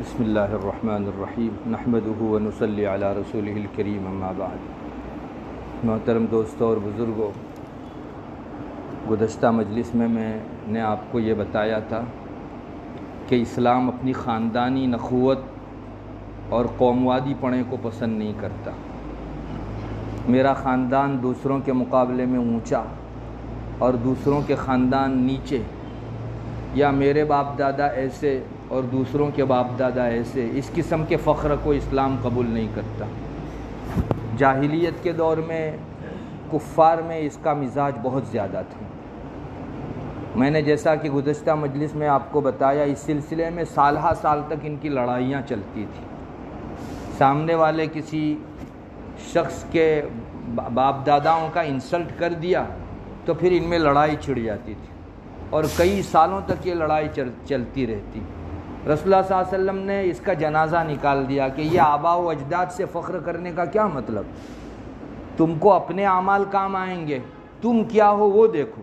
بسم اللہ الرحمن الرحیم نحمدہ ونصلی علی رسولہ الکریم اما بعد۔ محترم دوستوں اور بزرگوں، گزشتہ مجلس میں نے آپ کو یہ بتایا تھا کہ اسلام اپنی خاندانی نخوت اور قوموادی پنے کو پسند نہیں کرتا۔ میرا خاندان دوسروں کے مقابلے میں اونچا اور دوسروں کے خاندان نیچے، یا میرے باپ دادا ایسے اور دوسروں کے باپ دادا ایسے، اس قسم کے فخر کو اسلام قبول نہیں کرتا۔ جاہلیت کے دور میں کفار میں اس کا مزاج بہت زیادہ تھا۔ میں نے جیسا کہ گزشتہ مجلس میں آپ کو بتایا، اس سلسلے میں سالہ سال تک ان کی لڑائیاں چلتی تھیں۔ سامنے والے کسی شخص کے باپ داداؤں کا انسلٹ کر دیا تو پھر ان میں لڑائی چھڑ جاتی تھی اور کئی سالوں تک یہ لڑائی چلتی رہتی۔ رسول اللہ صلی اللہ علیہ وسلم نے اس کا جنازہ نکال دیا کہ یہ آباء و اجداد سے فخر کرنے کا کیا مطلب؟ تم کو اپنے اعمال کام آئیں گے، تم کیا ہو وہ دیکھو۔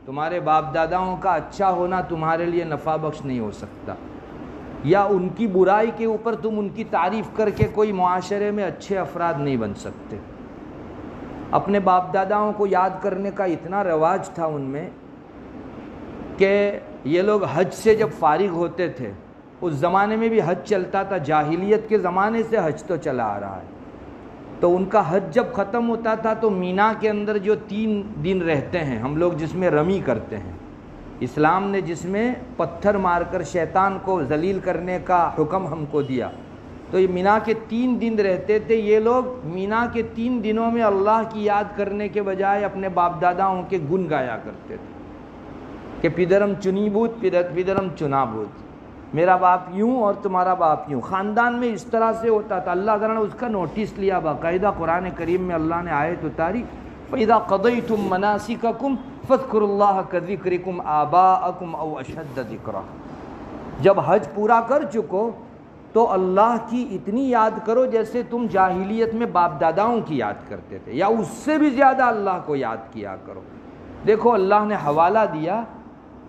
تمہارے باپ داداؤں کا اچھا ہونا تمہارے لیے نفع بخش نہیں ہو سکتا، یا ان کی برائی کے اوپر تم ان کی تعریف کر کے کوئی معاشرے میں اچھے افراد نہیں بن سکتے۔ اپنے باپ داداؤں کو یاد کرنے کا اتنا رواج تھا ان میں کہ یہ لوگ حج سے جب فارغ ہوتے تھے، اس زمانے میں بھی حج چلتا تھا، جاہلیت کے زمانے سے حج تو چلا آ رہا ہے، تو ان کا حج جب ختم ہوتا تھا تو مینا کے اندر جو 3 دن رہتے ہیں ہم لوگ، جس میں رمی کرتے ہیں، اسلام نے جس میں پتھر مار کر شیطان کو ذلیل کرنے کا حکم ہم کو دیا، تو یہ مینا کے 3 دن رہتے تھے۔ یہ لوگ مینا کے 3 دنوں میں اللہ کی یاد کرنے کے بجائے اپنے باپ داداؤں کے گن گایا کرتے تھے کہ پدرم چنی بود پدرم چنا بود، میرا باپ یوں اور تمہارا باپ یوں۔ خاندان میں اس طرح سے ہوتا تھا۔ اللہ تعالیٰ نے اس کا نوٹس لیا، باقاعدہ قرآن کریم میں اللہ نے آیت اتاری، فَإِذَا قَضَيْتُم مَنَاسِكَكُمْ فَاذْكُرُوا اللَّهَ كَذِكْرِكُمْ آبَاءَكُمْ أَوْ أَشَدَّ ذِكْرًا۔ جب حج پورا کر چکو تو اللہ کی اتنی یاد کرو جیسے تم جاہلیت میں باپ داداؤں کی یاد کرتے تھے، یا اس سے بھی زیادہ اللہ کو یاد کیا کرو۔ دیکھو اللہ نے حوالہ دیا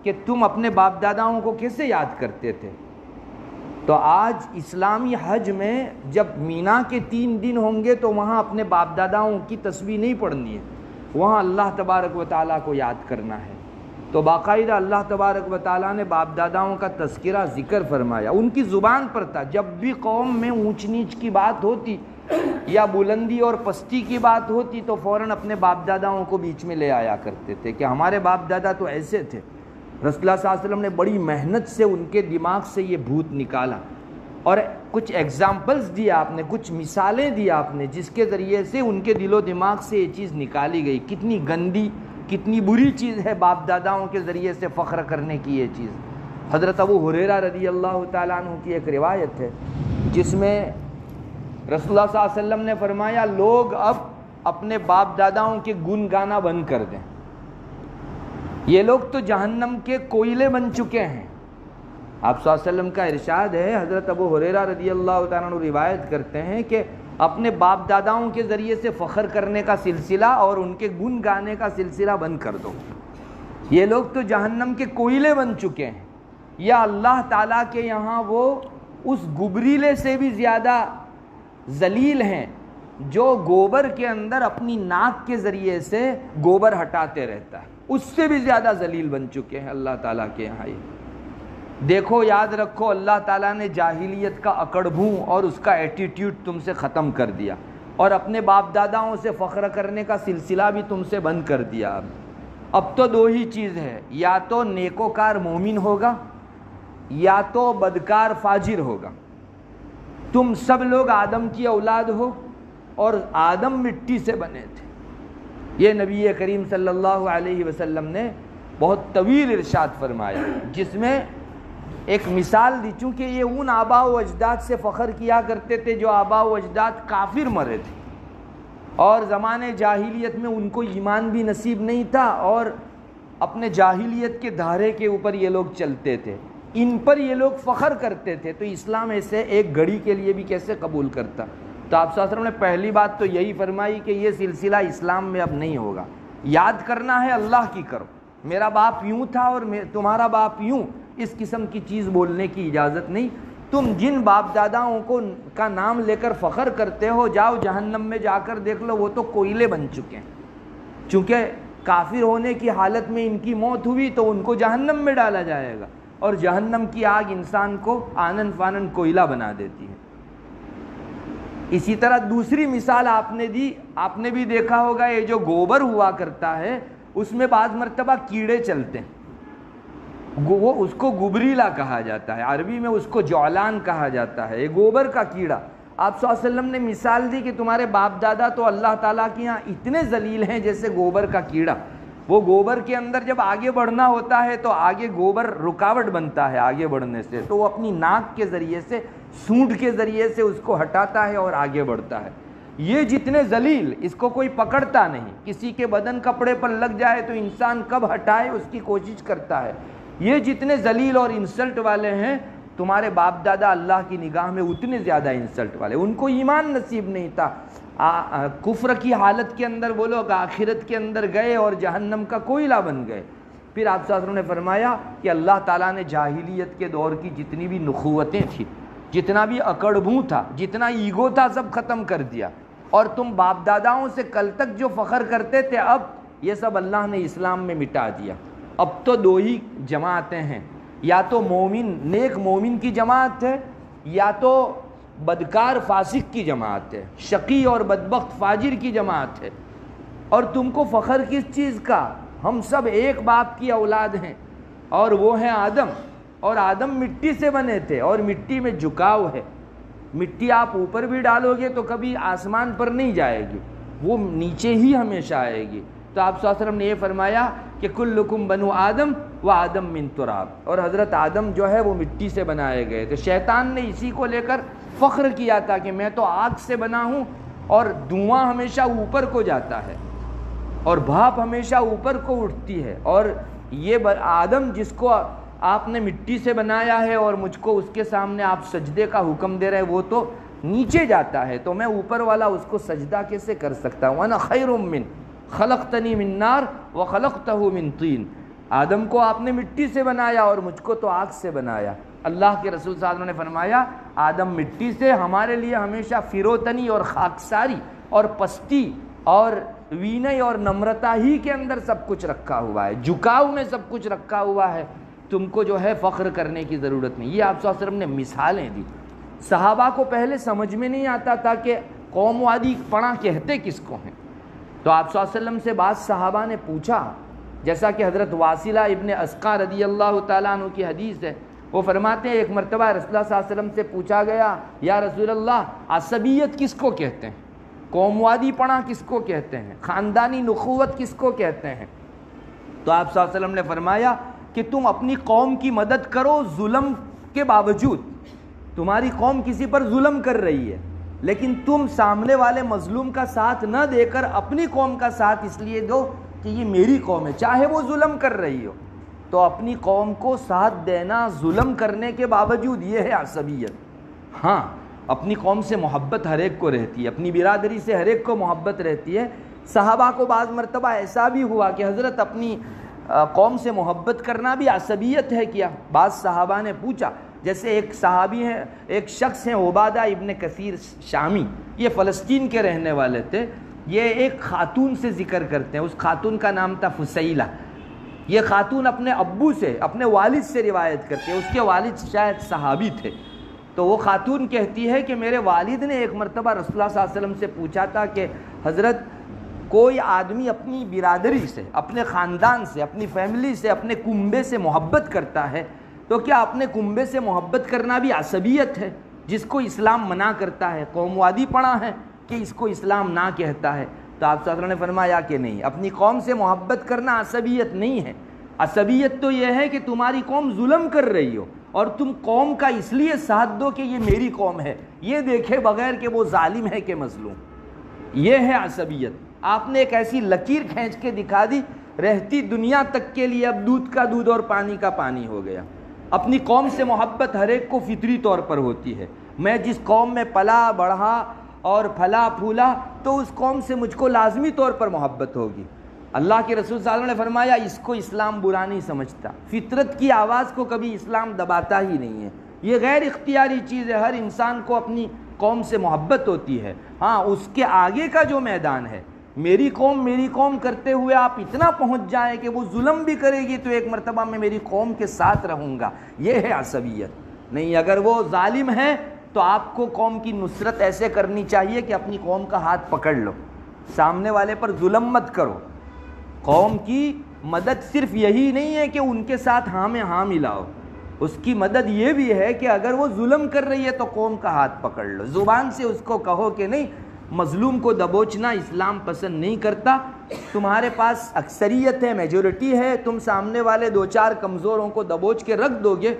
کہ تم اپنے باپ داداؤں کو کیسے یاد کرتے تھے۔ تو آج اسلامی حج میں جب مینا کے 3 دن ہوں گے تو وہاں اپنے باپ داداؤں کی تسبیح نہیں پڑھنی ہے، وہاں اللہ تبارک و تعالیٰ کو یاد کرنا ہے۔ تو باقاعدہ اللہ تبارک و تعالیٰ نے باپ داداؤں کا تذکرہ ذکر فرمایا، ان کی زبان پر تھا۔ جب بھی قوم میں اونچ نیچ کی بات ہوتی یا بلندی اور پستی کی بات ہوتی تو فوراً اپنے باپ داداؤں کو بیچ میں لے آیا کرتے تھے کہ ہمارے باپ دادا تو ایسے تھے۔ رسول اللہ صلی اللہ علیہ وسلم نے بڑی محنت سے ان کے دماغ سے یہ بھوت نکالا، اور کچھ ایگزامپلز دیا آپ نے، کچھ مثالیں دی آپ نے، جس کے ذریعے سے ان کے دل و دماغ سے یہ چیز نکالی گئی۔ کتنی گندی، کتنی بری چیز ہے باپ داداؤں کے ذریعے سے فخر کرنے کی یہ چیز۔ حضرت ابو ہریرہ رضی اللہ تعالیٰ عنہ کی ایک روایت ہے جس میں رسول اللہ صلی اللہ علیہ وسلم نے فرمایا، لوگ اب اپنے باپ داداؤں کے گن گانا بند کر دیں، یہ لوگ تو جہنم کے کوئلے بن چکے ہیں۔ آپ صلی اللہ علیہ وسلم کا ارشاد ہے، حضرت ابو ہریرہ رضی اللہ تعالیٰ عنہ روایت کرتے ہیں کہ اپنے باپ داداؤں کے ذریعے سے فخر کرنے کا سلسلہ اور ان کے گن گانے کا سلسلہ بند کر دو، یہ لوگ تو جہنم کے کوئلے بن چکے ہیں، یا اللہ تعالیٰ کے یہاں وہ اس گبریلے سے بھی زیادہ ذلیل ہیں جو گوبر کے اندر اپنی ناک کے ذریعے سے گوبر ہٹاتے رہتا ہے، اس سے بھی زیادہ ذلیل بن چکے ہیں اللہ تعالیٰ کے یہاں۔ دیکھو، یاد رکھو، اللہ تعالیٰ نے جاہلیت کا اکڑبھوں اور اس کا ایٹیٹیوڈ تم سے ختم کر دیا، اور اپنے باپ داداؤں سے فخر کرنے کا سلسلہ بھی تم سے بند کر دیا۔ اب تو 2 ہی چیز ہے، یا تو نیکوکار مومن ہوگا یا تو بدکار فاجر ہوگا۔ تم سب لوگ آدم کی اولاد ہو، اور آدم مٹی سے بنے تھے۔ یہ نبی کریم صلی اللہ علیہ وسلم نے بہت طویل ارشاد فرمایا، جس میں ایک مثال دی، چونکہ یہ ان آباء و اجداد سے فخر کیا کرتے تھے جو آباء و اجداد کافر مرے تھے، اور زمانے جاہلیت میں ان کو ایمان بھی نصیب نہیں تھا، اور اپنے جاہلیت کے دھارے کے اوپر یہ لوگ چلتے تھے، ان پر یہ لوگ فخر کرتے تھے۔ تو اسلام ایسے ایک گھڑی کے لیے بھی کیسے قبول کرتا؟ تو آپ صلی اللہ علیہ وسلم نے پہلی بات تو یہی فرمائی کہ یہ سلسلہ اسلام میں اب نہیں ہوگا، یاد کرنا ہے اللہ کی کرو، میرا باپ یوں تھا اور تمہارا باپ یوں، اس قسم کی چیز بولنے کی اجازت نہیں۔ تم جن باپ داداؤں کو کا نام لے کر فخر کرتے ہو، جاؤ جہنم میں جا کر دیکھ لو، وہ تو کوئلے بن چکے ہیں۔ چونکہ کافر ہونے کی حالت میں ان کی موت ہوئی تو ان کو جہنم میں ڈالا جائے گا، اور جہنم کی آگ انسان کو آنن فانن کوئلہ بنا دیتی ہے۔ اسی طرح دوسری مثال آپ نے دی، آپ نے بھی دیکھا ہوگا، یہ جو گوبر ہوا کرتا ہے اس میں بعض مرتبہ کیڑے چلتے ہیں، وہ اس کو گبریلا کہا جاتا ہے، عربی میں اس کو جولان کہا جاتا ہے، یہ گوبر کا کیڑا۔ آپ صلی اللہ علیہ وسلم نے مثال دی کہ تمہارے باپ دادا تو اللہ تعالیٰ کے یہاں اتنے ذلیل ہیں جیسے گوبر کا کیڑا۔ وہ گوبر کے اندر جب آگے بڑھنا ہوتا ہے تو آگے گوبر رکاوٹ بنتا ہے آگے بڑھنے سے، تو وہ اپنی ناک کے ذریعے سے، سونڈ کے ذریعے سے اس کو ہٹاتا ہے اور آگے بڑھتا ہے۔ یہ جتنے ذلیل، اس کو کوئی پکڑتا نہیں، کسی کے بدن کپڑے پر لگ جائے تو انسان کب ہٹائے اس کی کوشش کرتا ہے۔ یہ جتنے ذلیل اور انسلٹ والے ہیں، تمہارے باپ دادا اللہ کی نگاہ میں اتنے زیادہ انسلٹ والے، ان کو ایمان نصیب نہیں تھا، کفر کی حالت کے اندر وہ لوگ آخرت کے اندر گئے اور جہنم کا کوئلہ بن گئے۔ پھر آپ صلی اللہ علیہ وسلم نے فرمایا کہ اللہ تعالیٰ نے جاہلیت کے دور کی جتنی بھی نخوتیں تھیں، جتنا بھی اکڑبوں تھا، جتنا ایگو تھا، سب ختم کر دیا، اور تم باپ داداؤں سے کل تک جو فخر کرتے تھے اب یہ سب اللہ نے اسلام میں مٹا دیا۔ اب تو دو ہی جماعتیں ہیں، یا تو مومن نیک مومن کی جماعت ہے، یا تو بدکار فاسق کی جماعت ہے، شقی اور بدبخت فاجر کی جماعت ہے۔ اور تم کو فخر کس چیز کا؟ ہم سب ایک باپ کی اولاد ہیں، اور وہ ہیں آدم، اور آدم مٹی سے بنے تھے، اور مٹی میں جھکاؤ ہے، مٹی آپ اوپر بھی ڈالو گے تو کبھی آسمان پر نہیں جائے گی، وہ نیچے ہی ہمیشہ آئے گی۔ تو آپ صلی اللہ علیہ وسلم نے یہ فرمایا کہ کلکم بنو آدم و آدم من تراب، اور حضرت آدم جو ہے وہ مٹی سے بنائے گئے تھے۔ شیطان نے اسی کو لے کر فخر کیا تھا کہ میں تو آگ سے بنا ہوں، اور دھواں ہمیشہ اوپر کو جاتا ہے اور بھاپ ہمیشہ اوپر کو اٹھتی ہے، اور یہ آدم جس کو آپ نے مٹی سے بنایا ہے اور مجھ کو اس کے سامنے آپ سجدے کا حکم دے رہے ہیں، وہ تو نیچے جاتا ہے، تو میں اوپر والا اس کو سجدہ کیسے کر سکتا ہوں؟ انا خیر من خلقتنی من نار وخلقتہ من طین۔ آدم کو آپ نے مٹی سے بنایا اور مجھ کو تو آگ سے بنایا۔ اللہ کے رسول صلی اللہ علیہ وسلم نے فرمایا آدم مٹی سے، ہمارے لیے ہمیشہ فروتنی اور خاکساری اور پستی اور وینی اور نمرتا ہی کے اندر سب کچھ رکھا ہوا ہے، جھکاؤ میں سب کچھ رکھا ہوا ہے، تم کو جو ہے فخر کرنے کی ضرورت نہیں۔ یہ آپ صلی اللہ علیہ وسلم نے مثالیں دی۔ صحابہ کو پہلے سمجھ میں نہیں آتا تھا کہ قوم وادی پڑا کہتے کس کو ہیں، تو آپ صلی اللہ علیہ وسلم سے بعض صحابہ نے پوچھا، جیسا کہ حضرت واصلہ ابن اسقا رضی اللہ تعالیٰ عنہ کی حدیث ہے، وہ فرماتے ہیں ایک مرتبہ رسول اللہ صلی اللہ علیہ وسلم سے پوچھا گیا، یا رسول اللہ عصبیت کس کو کہتے ہیں، قوم وادی پڑا کس کو کہتے ہیں، خاندانی نخوت کس کو کہتے ہیں؟ تو آپ صلی اللہ علیہ وسلم نے فرمایا کہ تم اپنی قوم کی مدد کرو ظلم کے باوجود، تمہاری قوم کسی پر ظلم کر رہی ہے لیکن تم سامنے والے مظلوم کا ساتھ نہ دے کر اپنی قوم کا ساتھ اس لیے دو کہ یہ میری قوم ہے، چاہے وہ ظلم کر رہی ہو، تو اپنی قوم کو ساتھ دینا ظلم کرنے کے باوجود، یہ ہے عصبیت۔ ہاں، اپنی قوم سے محبت ہر ایک کو رہتی ہے، اپنی برادری سے ہر ایک کو محبت رہتی ہے۔ صحابہ کو بعض مرتبہ ایسا بھی ہوا کہ حضرت اپنی قوم سے محبت کرنا بھی عصبیت ہے کیا؟ بعض صحابہ نے پوچھا، جیسے ایک صحابی ہیں، ایک شخص ہیں عبادہ ابن کثیر شامی، یہ فلسطین کے رہنے والے تھے، یہ ایک خاتون سے ذکر کرتے ہیں، اس خاتون کا نام تھا فسیلہ۔ یہ خاتون اپنے ابو سے، اپنے والد سے روایت کرتے ہیں، اس کے والد شاید صحابی تھے، تو وہ خاتون کہتی ہے کہ میرے والد نے ایک مرتبہ رسول اللہ صلی اللہ علیہ وسلم سے پوچھا تھا کہ حضرت کوئی آدمی اپنی برادری سے، اپنے خاندان سے، اپنی فیملی سے، اپنے کنبے سے محبت کرتا ہے تو کیا اپنے کنبے سے محبت کرنا بھی عصبیت ہے جس کو اسلام منع کرتا ہے؟ قوم وادی پڑا ہے کہ اس کو اسلام نہ کہتا ہے؟ تو آپ صلی اللہ علیہ وسلم نے فرمایا کہ نہیں، اپنی قوم سے محبت کرنا عصبیت نہیں ہے، عصبیت تو یہ ہے کہ تمہاری قوم ظلم کر رہی ہو اور تم قوم کا اس لیے ساتھ دو کہ یہ میری قوم ہے، یہ دیکھے بغیر کہ وہ ظالم ہے کہ مظلوم، یہ ہے عصبیت۔ آپ نے ایک ایسی لکیر کھینچ کے دکھا دی، رہتی دنیا تک کے لیے اب دودھ کا دودھ اور پانی کا پانی ہو گیا۔ اپنی قوم سے محبت ہر ایک کو فطری طور پر ہوتی ہے، میں جس قوم میں پلا بڑھا اور پھلا پھولا تو اس قوم سے مجھ کو لازمی طور پر محبت ہوگی۔ اللہ کے رسول صلی اللہ علیہ وسلم نے فرمایا اس کو اسلام برا نہیں سمجھتا، فطرت کی آواز کو کبھی اسلام دباتا ہی نہیں ہے، یہ غیر اختیاری چیز ہے، ہر انسان کو اپنی قوم سے محبت ہوتی ہے۔ ہاں اس کے آگے کا جو میدان ہے، میری قوم کرتے ہوئے آپ اتنا پہنچ جائیں کہ وہ ظلم بھی کرے گی تو ایک مرتبہ میں میری قوم کے ساتھ رہوں گا، یہ ہے عصبیت۔ نہیں، اگر وہ ظالم ہے تو آپ کو قوم کی نصرت ایسے کرنی چاہیے کہ اپنی قوم کا ہاتھ پکڑ لو، سامنے والے پر ظلم مت کرو۔ قوم کی مدد صرف یہی نہیں ہے کہ ان کے ساتھ ہاں میں ہاں ملاؤ، اس کی مدد یہ بھی ہے کہ اگر وہ ظلم کر رہی ہے تو قوم کا ہاتھ پکڑ لو، زبان سے اس کو کہو کہ نہیں، مظلوم کو دبوچنا اسلام پسند نہیں کرتا، تمہارے پاس اکثریت ہے، میجورٹی ہے، تم سامنے والے دو چار کمزوروں کو دبوچ کے رکھ دو گے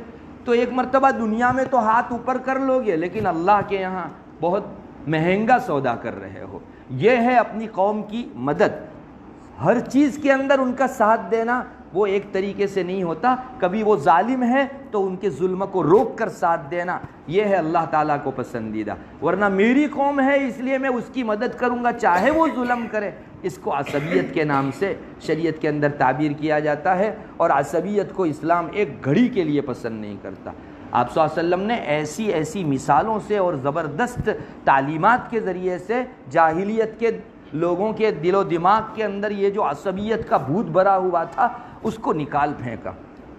تو ایک مرتبہ دنیا میں تو ہاتھ اوپر کر لو گے، لیکن اللہ کے یہاں بہت مہنگا سودا کر رہے ہو۔ یہ ہے اپنی قوم کی مدد، ہر چیز کے اندر ان کا ساتھ دینا وہ ایک طریقے سے نہیں ہوتا، کبھی وہ ظالم ہے تو ان کے ظلم کو روک کر ساتھ دینا، یہ ہے اللہ تعالیٰ کو پسندیدہ۔ ورنہ میری قوم ہے اس لیے میں اس کی مدد کروں گا چاہے وہ ظلم کرے، اس کو عصبیت کے نام سے شریعت کے اندر تعبیر کیا جاتا ہے، اور عصبیت کو اسلام ایک گھڑی کے لیے پسند نہیں کرتا۔ آپ صلی اللہ علیہ وسلم نے ایسی مثالوں سے اور زبردست تعلیمات کے ذریعے سے جاہلیت کے لوگوں کے دل و دماغ کے اندر یہ جو عصبیت کا بھوت بھرا ہوا تھا اس کو نکال پھینکا۔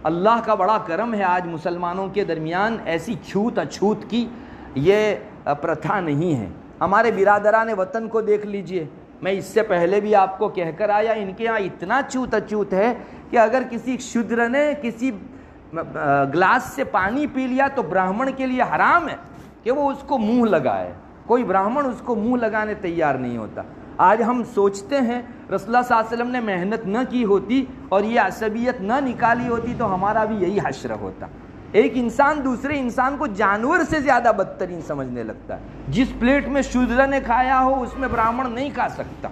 اللہ کا بڑا کرم ہے، آج مسلمانوں کے درمیان ایسی چھوت اچھوت کی یہ پرتھا نہیں ہے۔ ہمارے برادران وطن کو دیکھ لیجئے، میں اس سے پہلے بھی آپ کو کہہ کر آیا، ان کے یہاں اتنا چھوت اچھوت ہے کہ اگر کسی شودر نے کسی گلاس سے پانی پی لیا تو براہمن کے لیے حرام ہے کہ وہ اس کو منہ لگائے، کوئی براہمن اس کو منہ لگانے تیار نہیں ہوتا۔ آج ہم سوچتے ہیں رسول اللہ صلی اللہ علیہ وسلم نے محنت نہ کی ہوتی اور یہ عصبیت نہ نکالی ہوتی تو ہمارا بھی یہی حشر ہوتا۔ ایک انسان دوسرے انسان کو جانور سے زیادہ بدترین سمجھنے لگتا ہے، جس پلیٹ میں شودر نے کھایا ہو اس میں براہمن نہیں کھا سکتا۔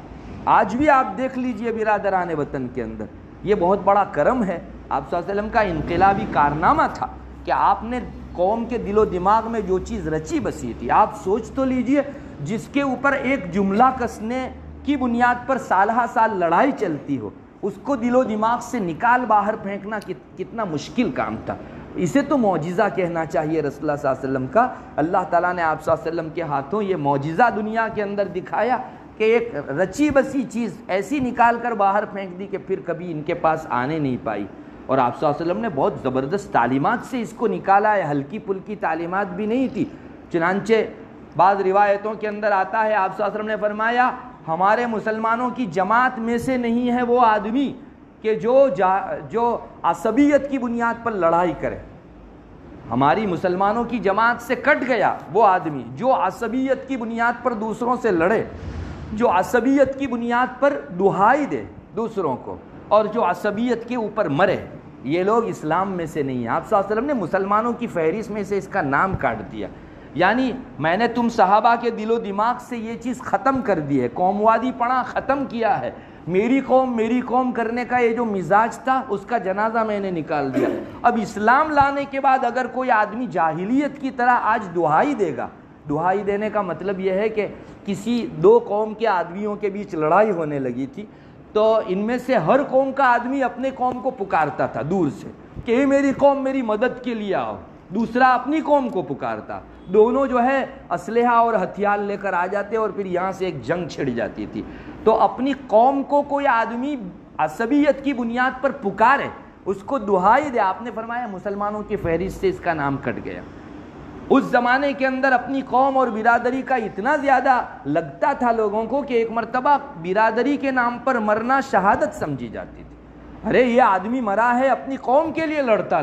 آج بھی آپ دیکھ لیجئے برادران وطن کے اندر، یہ بہت بڑا کرم ہے، آپ صلی اللہ علیہ وسلم کا انقلابی کارنامہ تھا کہ آپ نے قوم کے دل و دماغ میں جو چیز رچی بسی تھی، آپ سوچ تو لیجئے، جس کے اوپر ایک جملہ کسنے کی بنیاد پر سالہ سال لڑائی چلتی ہو، اس کو دل و دماغ سے نکال باہر پھینکنا کتنا مشکل کام تھا۔ اسے تو معجزہ کہنا چاہیے رسول اللہ صلی اللہ علیہ وسلم کا۔ اللہ تعالیٰ نے آپ صلی اللہ علیہ وسلم کے ہاتھوں یہ معجزہ دنیا کے اندر دکھایا کہ ایک رچی بسی چیز ایسی نکال کر باہر پھینک دی کہ پھر کبھی ان کے پاس آنے نہیں پائی، اور آپ صلی اللہ علیہ وسلم نے بہت زبردست تعلیمات سے اس کو نکالا ہے، ہلکی پھلکی تعلیمات بھی نہیں تھی۔ چنانچہ بعض روایتوں کے اندر آتا ہے آپ صلی اللہ علیہ وسلم نے فرمایا، ہمارے مسلمانوں کی جماعت میں سے نہیں ہے وہ آدمی کہ جو عصبیت کی بنیاد پر لڑائی کرے، ہماری مسلمانوں کی جماعت سے کٹ گیا وہ آدمی جو عصبیت کی بنیاد پر دوسروں سے لڑے، جو عصبیت کی بنیاد پر دہائی دے دوسروں کو، اور جو عصبیت کے اوپر مرے، یہ لوگ اسلام میں سے نہیں ہیں۔ آپ صلی اللہ علیہ وسلم نے مسلمانوں کی فہرست میں سے اس کا نام کاٹ دیا، یعنی میں نے تم صحابہ کے دل و دماغ سے یہ چیز ختم کر دی ہے، قوموادی پڑا ختم کیا ہے، میری قوم کرنے کا یہ جو مزاج تھا اس کا جنازہ میں نے نکال دیا۔ اب اسلام لانے کے بعد اگر کوئی آدمی جاہلیت کی طرح آج دہائی دے گا، دہائی دینے کا مطلب یہ ہے کہ کسی دو قوم کے آدمیوں کے بیچ لڑائی ہونے لگی تھی تو ان میں سے ہر قوم کا آدمی اپنے قوم کو پکارتا تھا دور سے کہ اے میری قوم میری مدد کے لیے آؤ، دوسرا اپنی قوم کو پکارتا، دونوں جو ہے اسلحہ اور ہتھیار لے کر آ جاتے اور پھر یہاں سے ایک جنگ چھڑ جاتی تھی۔ تو اپنی قوم کو کوئی آدمی عصبیت کی بنیاد پر پکارے، اس کو دہائی دے، آپ نے فرمایا مسلمانوں کی فہرست سے اس کا نام کٹ گیا۔ اس زمانے کے اندر اپنی قوم اور برادری کا اتنا زیادہ لگتا تھا لوگوں کو کہ ایک مرتبہ برادری کے نام پر مرنا شہادت سمجھی جاتی تھی۔ ارے یہ آدمی مرا ہے اپنی قوم کے لیے لڑتا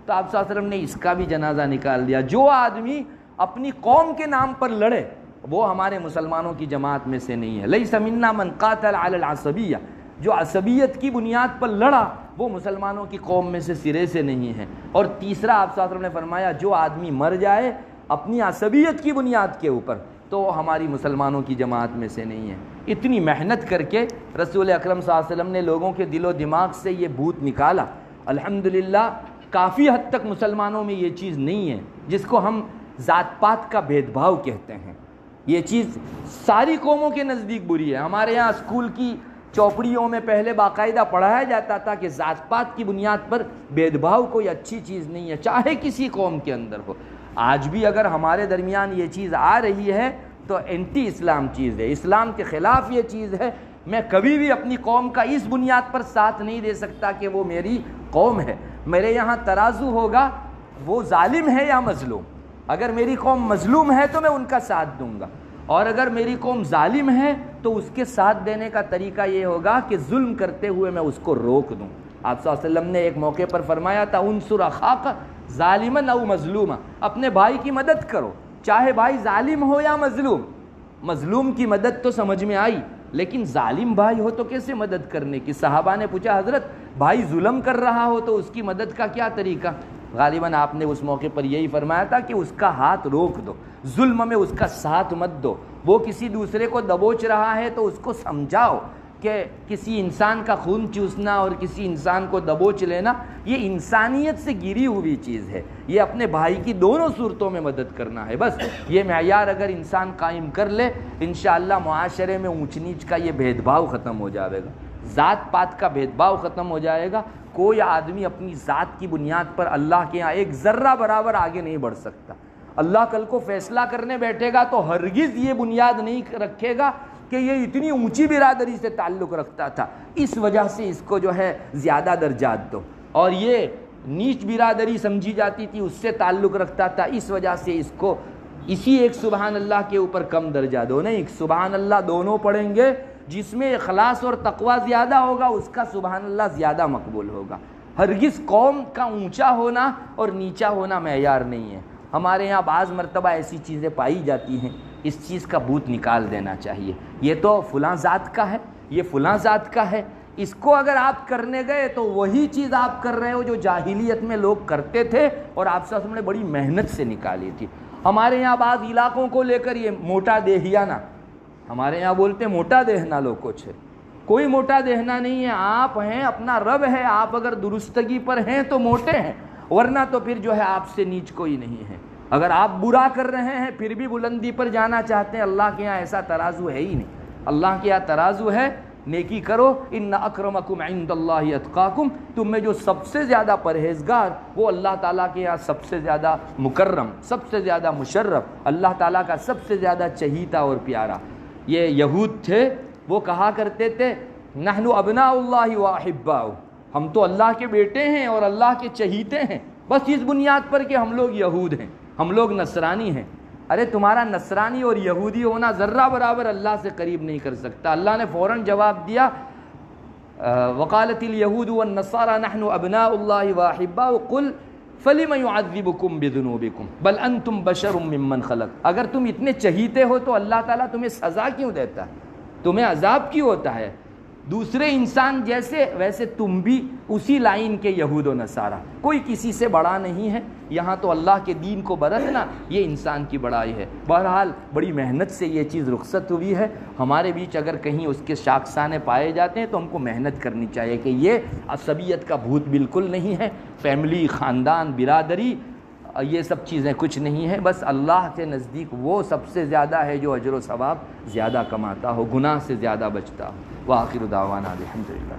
تو آپ صلی اللہ علیہ وسلم نے اس کا بھی جنازہ نکال دیا۔ جو آدمی اپنی قوم کے نام پر لڑے وہ ہمارے مسلمانوں کی جماعت میں سے نہیں ہے۔ لیس منا من قاتل علی العصبیہ، جو عصبیت کی بنیاد پر لڑا وہ مسلمانوں کی قوم میں سے سرے سے نہیں ہے۔ اور تیسرا آپ صلی اللہ علیہ وسلم نے فرمایا جو آدمی مر جائے اپنی عصبیت کی بنیاد کے اوپر تو وہ ہماری مسلمانوں کی جماعت میں سے نہیں ہے۔ اتنی محنت کر کے رسول اکرم صلی اللہ علیہ وسلم نے لوگوں کے دل و دماغ سے یہ بھوت نکالا۔ الحمدللہ کافی حد تک مسلمانوں میں یہ چیز نہیں ہے جس کو ہم ذات پات کا بھید بھاؤ کہتے ہیں۔ یہ چیز ساری قوموں کے نزدیک بری ہے۔ ہمارے یہاں اسکول کی چوپڑیوں میں پہلے باقاعدہ پڑھایا جاتا تھا کہ ذات پات کی بنیاد پر بھید بھاؤ کوئی اچھی چیز نہیں ہے، چاہے کسی قوم کے اندر ہو۔ آج بھی اگر ہمارے درمیان یہ چیز آ رہی ہے تو اینٹی اسلام چیز ہے، اسلام کے خلاف یہ چیز ہے۔ میں کبھی بھی اپنی قوم کا اس بنیاد پر ساتھ نہیں دے سکتا کہ وہ میری قوم ہے۔ میرے یہاں ترازو ہوگا وہ ظالم ہے یا مظلوم۔ اگر میری قوم مظلوم ہے تو میں ان کا ساتھ دوں گا، اور اگر میری قوم ظالم ہے تو اس کے ساتھ دینے کا طریقہ یہ ہوگا کہ ظلم کرتے ہوئے میں اس کو روک دوں۔ آپ صلی اللہ علیہ وسلم نے ایک موقع پر فرمایا تھا انصر اخاک ظالما او مظلوما، اپنے بھائی کی مدد کرو چاہے بھائی ظالم ہو یا مظلوم۔ مظلوم کی مدد تو سمجھ میں آئی، لیکن ظالم بھائی ہو تو کیسے مدد کرنے کی؟ صحابہ نے پوچھا حضرت بھائی ظلم کر رہا ہو تو اس کی مدد کا کیا طریقہ؟ غالباً آپ نے اس موقع پر یہی فرمایا تھا کہ اس کا ہاتھ روک دو، ظلم میں اس کا ساتھ مت دو۔ وہ کسی دوسرے کو دبوچ رہا ہے تو اس کو سمجھاؤ کہ کسی انسان کا خون چوسنا اور کسی انسان کو دبوچ لینا یہ انسانیت سے گری ہوئی چیز ہے۔ یہ اپنے بھائی کی دونوں صورتوں میں مدد کرنا ہے، بس یہ معیار اگر انسان قائم کر لے انشاءاللہ معاشرے میں اونچ نیچ کا یہ بھید بھاؤ ختم ہو جائے گا، ذات پات کا بھید بھاؤ ختم ہو جائے گا۔ کوئی آدمی اپنی ذات کی بنیاد پر اللہ کے ہاں ایک ذرہ برابر آگے نہیں بڑھ سکتا۔ اللہ کل کو فیصلہ کرنے بیٹھے گا تو ہرگز یہ بنیاد نہیں رکھے گا کہ یہ اتنی اونچی برادری سے تعلق رکھتا تھا اس وجہ سے اس کو جو ہے زیادہ درجات دو، اور یہ نیچ برادری سمجھی جاتی تھی اس سے تعلق رکھتا تھا اس وجہ سے اس کو اسی ایک سبحان اللہ کے اوپر کم درجہ دو۔ نہیں، سبحان اللہ دونوں پڑھیں گے، جس میں اخلاص اور تقوی زیادہ ہوگا اس کا سبحان اللہ زیادہ مقبول ہوگا۔ ہرگز قوم کا اونچا ہونا اور نیچا ہونا معیار نہیں ہے۔ ہمارے یہاں بعض مرتبہ ایسی چیزیں پائی جاتی ہیں، اس چیز کا بھوت نکال دینا چاہیے۔ یہ تو فلاں ذات کا ہے، یہ فلاں ذات کا ہے، اس کو اگر آپ کرنے گئے تو وہی چیز آپ کر رہے ہو جو جاہلیت میں لوگ کرتے تھے اور آپ سے نے بڑی محنت سے نکالی تھی۔ ہمارے یہاں بعض علاقوں کو لے کر یہ موٹا دیہیانہ، ہمارے یہاں بولتے ہیں موٹا دیہنا لوگ کچھ ہے، کوئی موٹا دیہنا نہیں ہے، آپ ہیں، اپنا رب ہے، آپ اگر درستگی پر ہیں تو موٹے ہیں، ورنہ تو پھر جو ہے آپ سے نیچ کوئی نہیں ہے۔ اگر آپ برا کر رہے ہیں پھر بھی بلندی پر جانا چاہتے ہیں، اللہ کے یہاں ایسا ترازو ہے ہی نہیں۔ اللہ کے یہاں ترازو ہے نیکی کرو، ان اکرمکم عند اللہ اتقاکم، تم میں جو سب سے زیادہ پرہیزگار وہ اللہ تعالیٰ کے یہاں سب سے زیادہ مکرم، سب سے زیادہ مشرف، اللہ تعالیٰ کا سب سے زیادہ چہیتا اور پیارا۔ یہ یہود تھے، وہ کہا کرتے تھے نحن ابناء اللہ واحباؤہ، ہم تو اللہ کے بیٹے ہیں اور اللہ کے چہیتے ہیں، بس اس بنیاد پر کہ ہم لوگ یہود ہیں، ہم لوگ نصرانی ہیں۔ ارے تمہارا نصرانی اور یہودی ہونا ذرہ برابر اللہ سے قریب نہیں کر سکتا۔ اللہ نے فوراً جواب دیا وقالت الیہود والنصارى نحن ابناء اللہ واحباؤہ قل فلم يعذبکم بذنوبکم بل انتم بشر ممن خلق، اگر تم اتنے چہیتے ہو تو اللہ تعالیٰ تمہیں سزا کیوں دیتا ہے، تمہیں عذاب کیوں ہوتا ہے؟ دوسرے انسان جیسے ویسے تم بھی اسی لائن کے یہود و نصارہ، کوئی کسی سے بڑا نہیں ہے۔ یہاں تو اللہ کے دین کو برتنا یہ انسان کی بڑائی ہے۔ بہرحال بڑی محنت سے یہ چیز رخصت ہوئی ہے۔ ہمارے بیچ اگر کہیں اس کے شاخسانے پائے جاتے ہیں تو ہم کو محنت کرنی چاہیے کہ یہ عصبیت کا بھوت بالکل نہیں ہے، فیملی، خاندان، برادری، یہ سب چیزیں کچھ نہیں ہیں، بس اللہ کے نزدیک وہ سب سے زیادہ ہے جو اجر و ثواب زیادہ کماتا ہو، گناہ سے زیادہ بچتا ہو۔ وآخر دعوانا الحمدللہ۔